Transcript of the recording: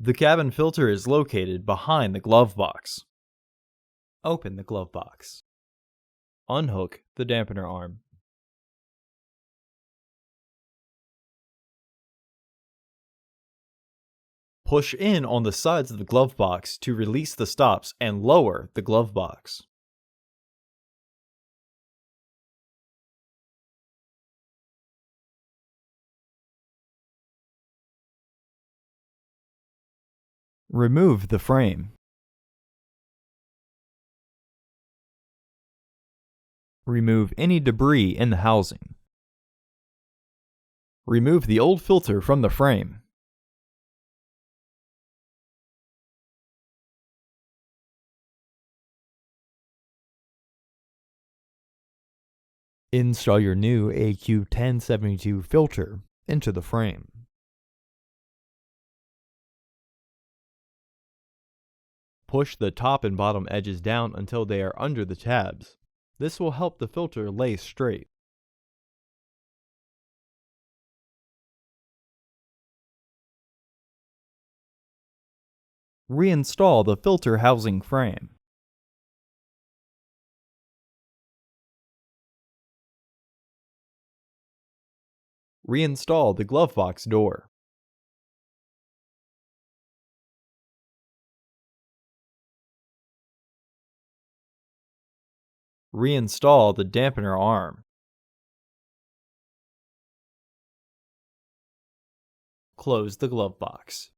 The cabin filter is located behind the glove box. Open the glove box. Unhook the dampener arm. Push in on the sides of the glove box to release the stops and lower the glove box. Remove the frame. Remove any debris in the housing. Remove the old filter from the frame. Install your new AQ1072 filter into the frame. Push the top and bottom edges down until they are under the tabs. This will help the filter lay straight. Reinstall the filter housing frame. Reinstall the glove box door. Reinstall the dampener arm. Close the glove box.